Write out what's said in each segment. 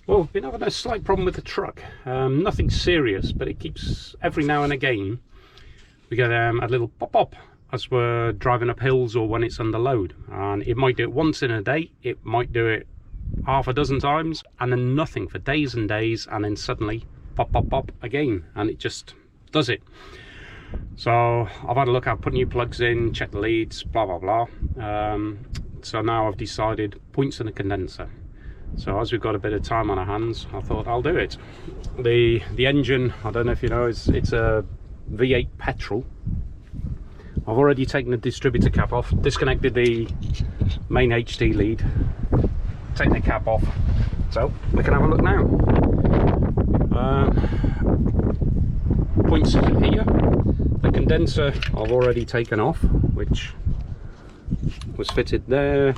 Well, we've been having a slight problem with the truck. Nothing serious, but it keeps, every now and again, we get a little pop-up as we're driving up hills or when it's under load. And it might do it once in a day, it might do it half a dozen times, and then nothing for days and days, and then suddenly pop, pop, pop again, and it just does it. So I've had a look, I've put new plugs in, checked the leads, blah, blah, blah. So now I've decided points in the condenser. So as we've got a bit of time on our hands, I thought I'll do it. The engine, I don't know if you know, it's a V8 petrol. I've already taken the distributor cap off, disconnected the main HT lead, taken the cap off, so we can have a look now. Points here. The condenser I've already taken off, which was fitted there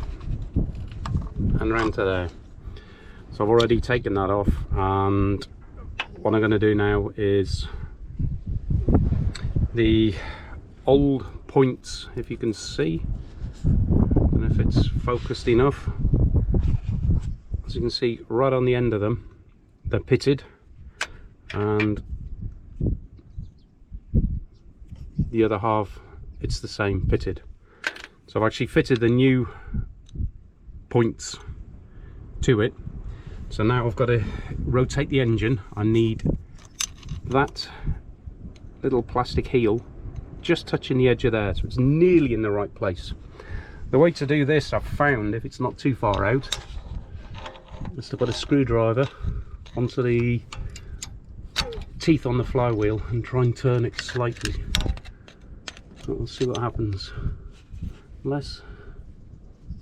and round to there. So I've already taken that off, and what I'm going to do now is the old points, if you can see, I don't know if it's focused enough, as you can see right on the end of them, they're pitted, and the other half it's the same, pitted. So I've actually fitted the new points to it. So now I've got to rotate the engine. I need that little plastic heel just touching the edge of there, so it's nearly in the right place. The way to do this, I've found, if it's not too far out, is to put a screwdriver onto the teeth on the flywheel and try and turn it slightly. So we'll see what happens. Less.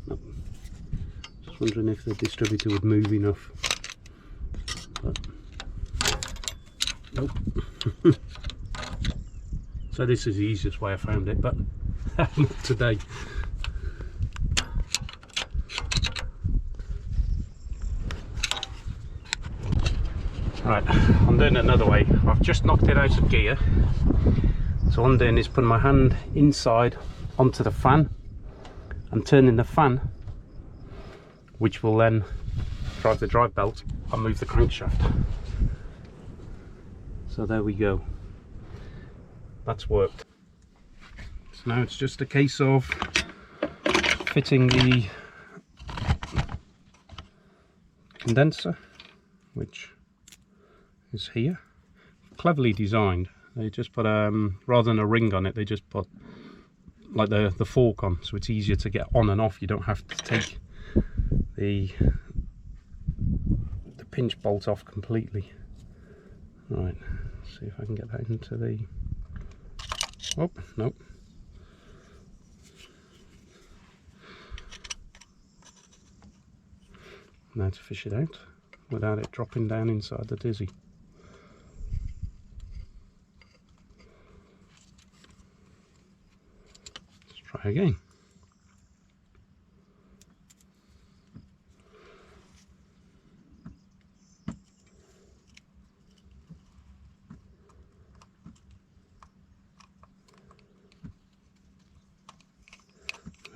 Nope. Just wondering if the distributor would move enough. But nope. So this is the easiest way I found it, but not today. Right, I'm doing it another way. I've just knocked it out of gear. So what I'm doing is putting my hand inside onto the fan and turning the fan, which will then drive the drive belt and move the crankshaft. So there we go. That's worked. So now it's just a case of fitting the condenser, which is here. Cleverly designed. They just put rather than a ring on it, they just put like the fork on, so it's easier to get on and off. You don't have to take the pinch bolt off completely. Right, see if I can get that into the, oh nope. Now to fish it out without it dropping down inside the dizzy. Let's try again.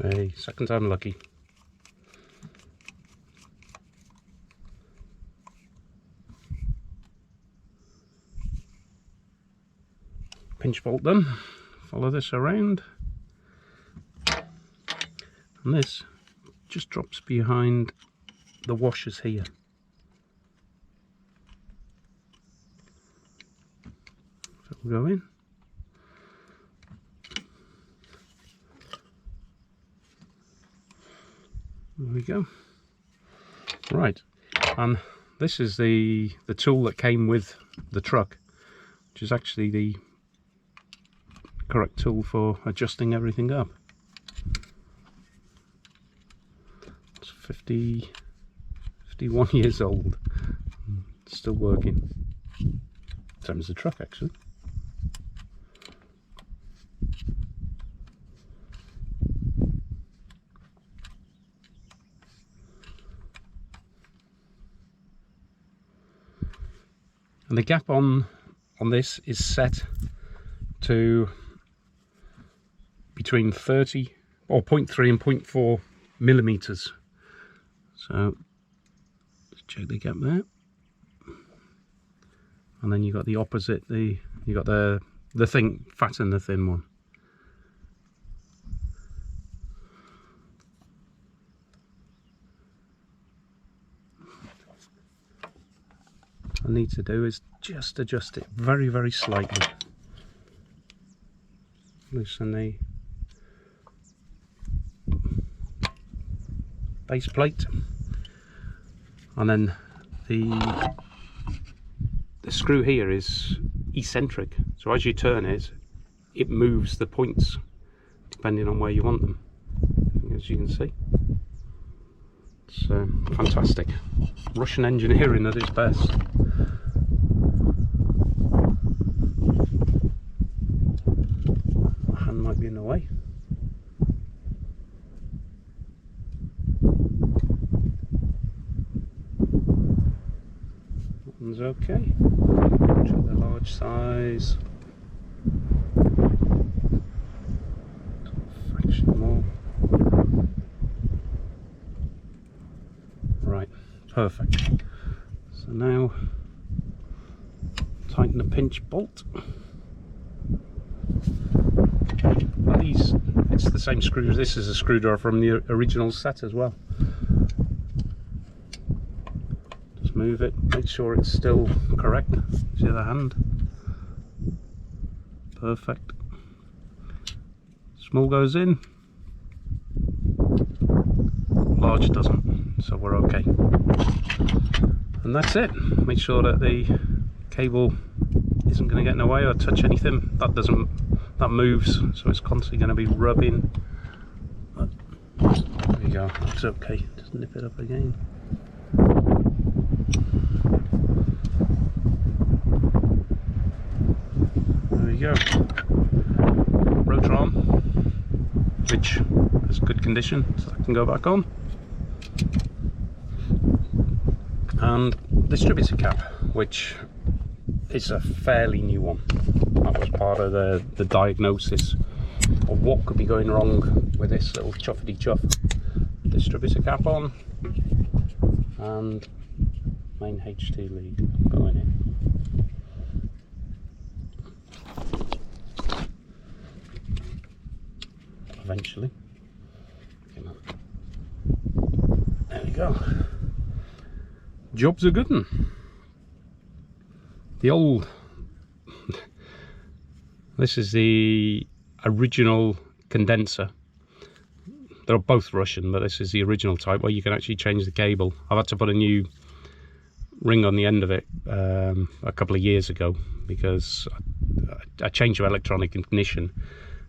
Hey, second time lucky. Pinch bolt done. Follow this around, and this just drops behind the washers here. So we'll go in. There we go. Right, and this is the tool that came with the truck, which is actually the correct tool for adjusting everything up. It's 51 years old, still working. Same as the truck actually. And the gap on this is set to between 30 or 0.3 and 0.4 millimeters. So let's check the gap there. and then you got the opposite, you got the thing fat and the thin one. What I need to do is just adjust it very, very slightly. Loosen the base plate, and then the screw here is eccentric, so as you turn it, it moves the points depending on where you want them, as you can see. It's fantastic. Russian engineering at its best. My hand might be in the way. That one's okay. Check the large size. Fraction more. Right, perfect. So now tighten the pinch bolt. Well, it's the same screw. This is a screwdriver from the original set as well. Just move it, make sure it's still correct. See the hand? Perfect. Small goes in, large doesn't, so we're okay. And that's it. Make sure that the cable isn't going to get in the way or touch anything. That moves, so it's constantly going to be rubbing. But there we go, that's okay. Just nip it up again. There we go. Rotor arm, which is good condition, so that can go back on. And distributor cap, which is a fairly new one. That was part of the diagnosis of what could be going wrong with this little chuffety chuff. Distributor cap on, and main HT lead going in. Eventually. There we go. Job's a good one. The old, this is the original condenser. They're both Russian, but this is the original type where you can actually change the cable. I've had to put a new ring on the end of it a couple of years ago because I changed the electronic ignition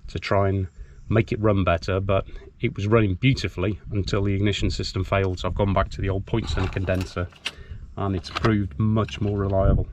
to try and make it run better, but it was running beautifully until the ignition system failed, so I've gone back to the old points and condenser, and it's proved much more reliable.